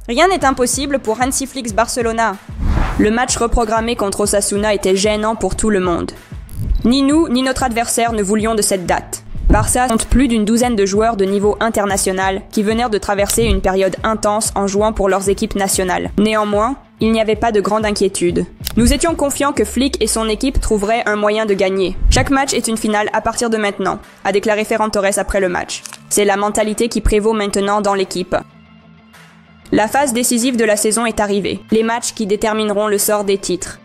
Rien n'est impossible pour Hansi Flick's Barcelona. Le match reprogrammé contre Osasuna était gênant pour tout le monde. Ni nous, ni notre adversaire ne voulions de cette date. Barça compte plus d'une douzaine de joueurs de niveau international qui venaient de traverser une période intense en jouant pour leurs équipes nationales. Néanmoins, il n'y avait pas de grande inquiétude. Nous étions confiants que Flick et son équipe trouveraient un moyen de gagner. Chaque match est une finale à partir de maintenant, a déclaré Ferran Torres après le match. C'est la mentalité qui prévaut maintenant dans l'équipe. La phase décisive de la saison est arrivée, les matchs qui détermineront le sort des titres.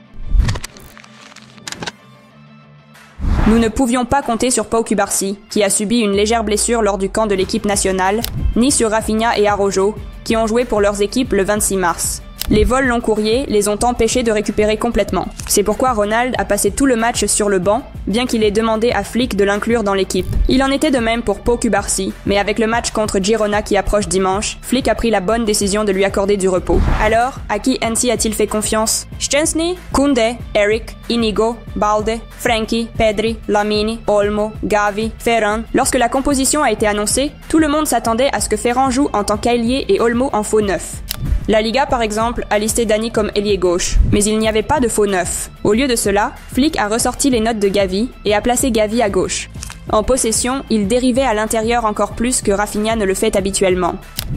Nous ne pouvions pas compter sur Pau Cubarsí, qui a subi une légère blessure lors du camp de l'équipe nationale, ni sur Rafinha et Araujo, qui ont joué pour leurs équipes le 26 mars. Les vols long courriers les ont empêchés de récupérer complètement. C'est pourquoi Ronald a passé tout le match sur le banc, bien qu'il ait demandé à Flick de l'inclure dans l'équipe. Il en était de même pour Pau Cubarsí, mais avec le match contre Girona qui approche dimanche, Flick a pris la bonne décision de lui accorder du repos. Alors, à qui Hansi a-t-il fait confiance? Szczęsny, Koundé, Eric, Inigo, Balde, Frenkie, Pedri, Lamine, Olmo, Gavi, Ferran. Lorsque la composition a été annoncée, tout le monde s'attendait à ce que Ferran joue en tant qu'ailier et Olmo en faux neuf. La Liga, par exemple, a listé Dani comme ailier gauche, mais il n'y avait pas de faux neuf. Au lieu de cela, Flick a ressorti les notes de Gavi et a placé Gavi à gauche. En possession, il dérivait à l'intérieur encore plus que Rafinha ne le fait habituellement.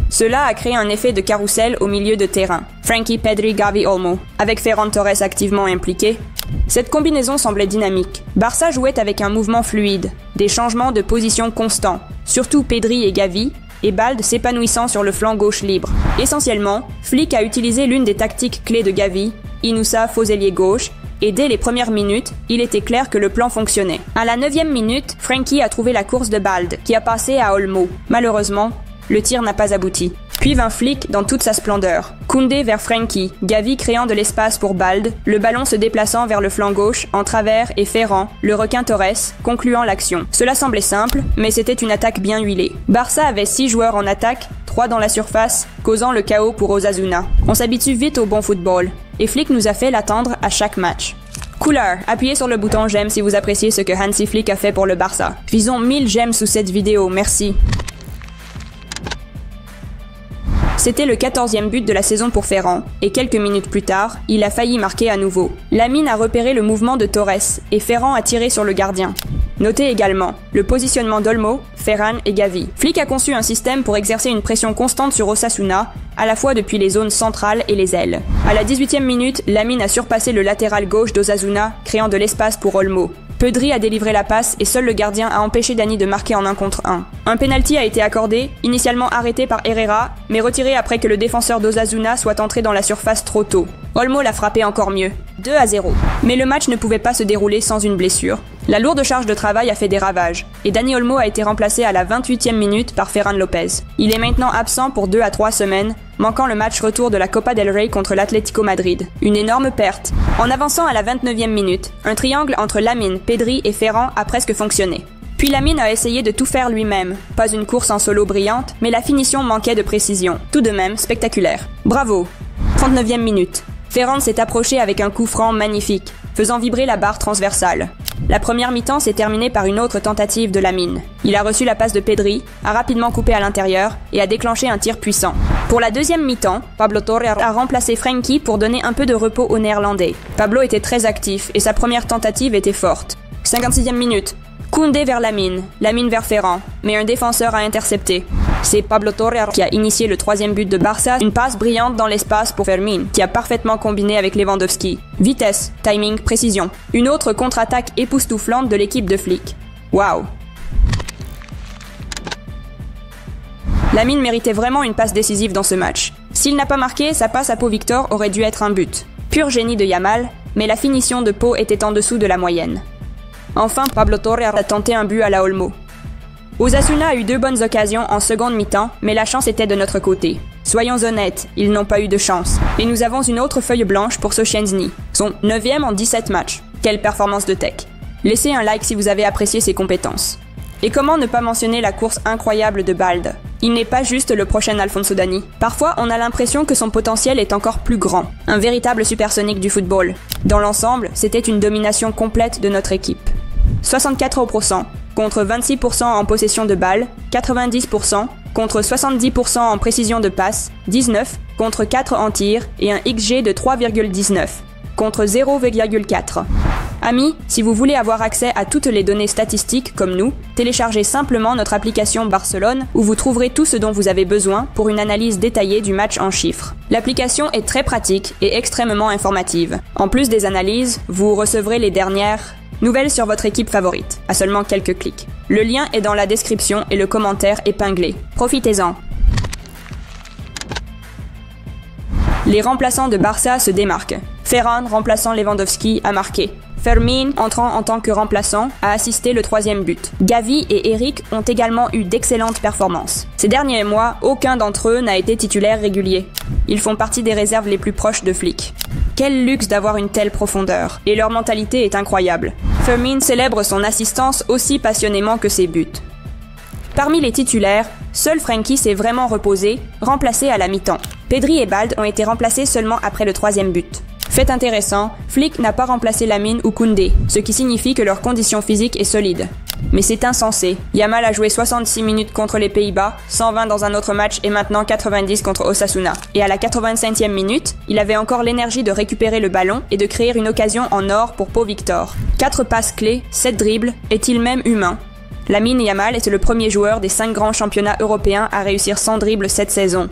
Cela a créé un effet de carrousel au milieu de terrain. Frenkie, Pedri, Gavi, Olmo, avec Ferran Torres activement impliqué. Cette combinaison semblait dynamique. Barça jouait avec un mouvement fluide, des changements de position constants, surtout Pedri et Gavi, et Balde s'épanouissant sur le flanc gauche libre. Essentiellement, Flick a utilisé l'une des tactiques clés de Gavi, Inoussa faux ailier gauche, et dès les premières minutes, il était clair que le plan fonctionnait. À la 9e minute, Frenkie a trouvé la course de Balde, qui a passé à Olmo. Malheureusement, le tir n'a pas abouti. Puis vint Flick dans toute sa splendeur. Koundé vers Frenkie, Gavi créant de l'espace pour Balde, le ballon se déplaçant vers le flanc gauche, en travers et Ferran, le requin Torres, concluant l'action. Cela semblait simple, mais c'était une attaque bien huilée. Barça avait 6 joueurs en attaque, 3 dans la surface, causant le chaos pour Osasuna. On s'habitue vite au bon football, et Flick nous a fait l'attendre à chaque match. Couleur, appuyez sur le bouton j'aime si vous appréciez ce que Hansi Flick a fait pour le Barça. Visons 1000 j'aime sous cette vidéo, merci. C'était le 14e but de la saison pour Ferran, et quelques minutes plus tard, il a failli marquer à nouveau. Lamine a repéré le mouvement de Torres, et Ferran a tiré sur le gardien. Notez également le positionnement d'Olmo, Ferran et Gavi. Flick a conçu un système pour exercer une pression constante sur Osasuna, à la fois depuis les zones centrales et les ailes. À la 18e minute, Lamine a surpassé le latéral gauche d'Osasuna, créant de l'espace pour Olmo. Pedri a délivré la passe et seul le gardien a empêché Dani de marquer en 1 contre 1. Un penalty a été accordé, initialement arrêté par Herrera, mais retiré après que le défenseur d'Osasuna soit entré dans la surface trop tôt. Olmo l'a frappé encore mieux, 2-0. Mais le match ne pouvait pas se dérouler sans une blessure. La lourde charge de travail a fait des ravages, et Dani Olmo a été remplacé à la 28e minute par Ferran Lopez. Il est maintenant absent pour 2 à 3 semaines, manquant le match retour de la Copa del Rey contre l'Atlético Madrid. Une énorme perte. En avançant à la 29e minute, un triangle entre Lamine, Pedri et Ferran a presque fonctionné. Puis Lamine a essayé de tout faire lui-même. Pas une course en solo brillante, mais la finition manquait de précision. Tout de même spectaculaire. Bravo. 39e minute. Ferran s'est approché avec un coup franc magnifique, faisant vibrer la barre transversale. La première mi-temps s'est terminée par une autre tentative de Lamine. Il a reçu la passe de Pedri, a rapidement coupé à l'intérieur et a déclenché un tir puissant. Pour la deuxième mi-temps, Pablo Torre a remplacé Frenkie pour donner un peu de repos aux Néerlandais. Pablo était très actif et sa première tentative était forte. 56e minute. Koundé vers Lamine, Lamine vers Ferran, mais un défenseur a intercepté. C'est Pablo Torre qui a initié le 3e but de Barça, une passe brillante dans l'espace pour Fermín, qui a parfaitement combiné avec Lewandowski. Vitesse, timing, précision. Une autre contre-attaque époustouflante de l'équipe de Flick. Waouh! Lamine méritait vraiment une passe décisive dans ce match. S'il n'a pas marqué, sa passe à Pau Victor aurait dû être un but. Pur génie de Yamal, mais la finition de Pau était en dessous de la moyenne. Enfin, Pablo Torre a tenté un but à la Olmo. Osasuna a eu 2 bonnes occasions en seconde mi-temps, mais la chance était de notre côté. Soyons honnêtes, ils n'ont pas eu de chance. Et nous avons une autre feuille blanche pour Szczęsny, son 9e en 17 matchs. Quelle performance de tech. Laissez un like si vous avez apprécié ses compétences. Et comment ne pas mentionner la course incroyable de Balde? Il n'est pas juste le prochain Alphonso Dani. Parfois, on a l'impression que son potentiel est encore plus grand. Un véritable supersonique du football. Dans l'ensemble, c'était une domination complète de notre équipe. 64% contre 26% en possession de balle, 90% contre 70% en précision de passe, 19 contre 4 en tir et un XG de 3,19 contre 0,4. Amis, si vous voulez avoir accès à toutes les données statistiques comme nous, téléchargez simplement notre application Barcelone où vous trouverez tout ce dont vous avez besoin pour une analyse détaillée du match en chiffres. L'application est très pratique et extrêmement informative. En plus des analyses, vous recevrez les dernières nouvelles sur votre équipe favorite, à seulement quelques clics. Le lien est dans la description et le commentaire épinglé. Profitez-en. Les remplaçants de Barça se démarquent. Ferran, remplaçant Lewandowski, a marqué. Fermín, entrant en tant que remplaçant, a assisté le 3e but. Gavi et Eric ont également eu d'excellentes performances. Ces derniers mois, aucun d'entre eux n'a été titulaire régulier. Ils font partie des réserves les plus proches de Flick. Quel luxe d'avoir une telle profondeur, et leur mentalité est incroyable. Fermín célèbre son assistance aussi passionnément que ses buts. Parmi les titulaires, seul Frenkie s'est vraiment reposé, remplacé à la mi-temps. Pedri et Balde ont été remplacés seulement après le 3e but. Fait intéressant, Flick n'a pas remplacé Lamine ou Koundé, ce qui signifie que leur condition physique est solide. Mais c'est insensé. Yamal a joué 66 minutes contre les Pays-Bas, 120 dans un autre match et maintenant 90 contre Osasuna. Et à la 85e minute, il avait encore l'énergie de récupérer le ballon et de créer une occasion en or pour Pau Victor. 4 passes clés, 7 dribbles, est-il même humain? Lamine Yamal est le premier joueur des 5 grands championnats européens à réussir sans dribble cette saison.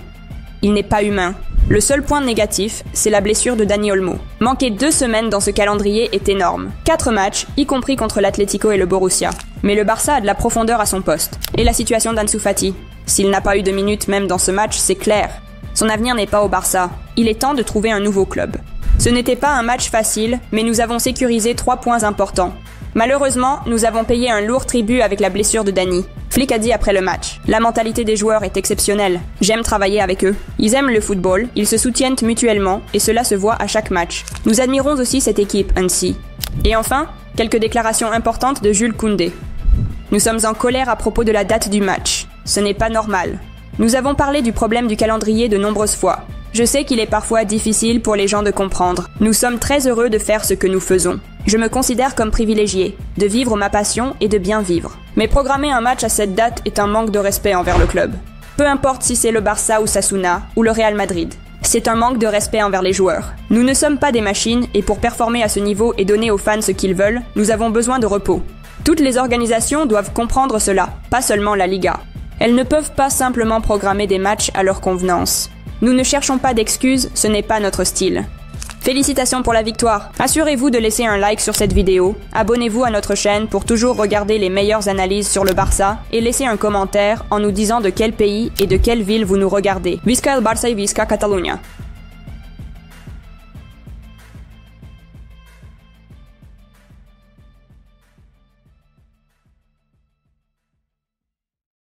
Il n'est pas humain. Le seul point négatif, c'est la blessure de Dani Olmo. Manquer 2 semaines dans ce calendrier est énorme. 4 matchs, y compris contre l'Atlético et le Borussia. Mais le Barça a de la profondeur à son poste. Et la situation d'Ansu Fati? S'il n'a pas eu de minutes même dans ce match, c'est clair. Son avenir n'est pas au Barça. Il est temps de trouver un nouveau club. Ce n'était pas un match facile, mais nous avons sécurisé 3 points importants. Malheureusement, nous avons payé un lourd tribut avec la blessure de Dani. Flick a dit après le match: « La mentalité des joueurs est exceptionnelle. J'aime travailler avec eux. Ils aiment le football, ils se soutiennent mutuellement et cela se voit à chaque match. Nous admirons aussi cette équipe, ainsi. » Et enfin, quelques déclarations importantes de Jules Koundé. « Nous sommes en colère à propos de la date du match. Ce n'est pas normal. Nous avons parlé du problème du calendrier de nombreuses fois. Je sais qu'il est parfois difficile pour les gens de comprendre. Nous sommes très heureux de faire ce que nous faisons. Je me considère comme privilégié, de vivre ma passion et de bien vivre. Mais programmer un match à cette date est un manque de respect envers le club. Peu importe si c'est le Barça ou Osasuna ou le Real Madrid. C'est un manque de respect envers les joueurs. Nous ne sommes pas des machines et pour performer à ce niveau et donner aux fans ce qu'ils veulent, nous avons besoin de repos. Toutes les organisations doivent comprendre cela, pas seulement la Liga. Elles ne peuvent pas simplement programmer des matchs à leur convenance. Nous ne cherchons pas d'excuses, ce n'est pas notre style. Félicitations pour la victoire! Assurez-vous de laisser un like sur cette vidéo, abonnez-vous à notre chaîne pour toujours regarder les meilleures analyses sur le Barça et laissez un commentaire en nous disant de quel pays et de quelle ville vous nous regardez. Visca el Barça y Visca Catalunya!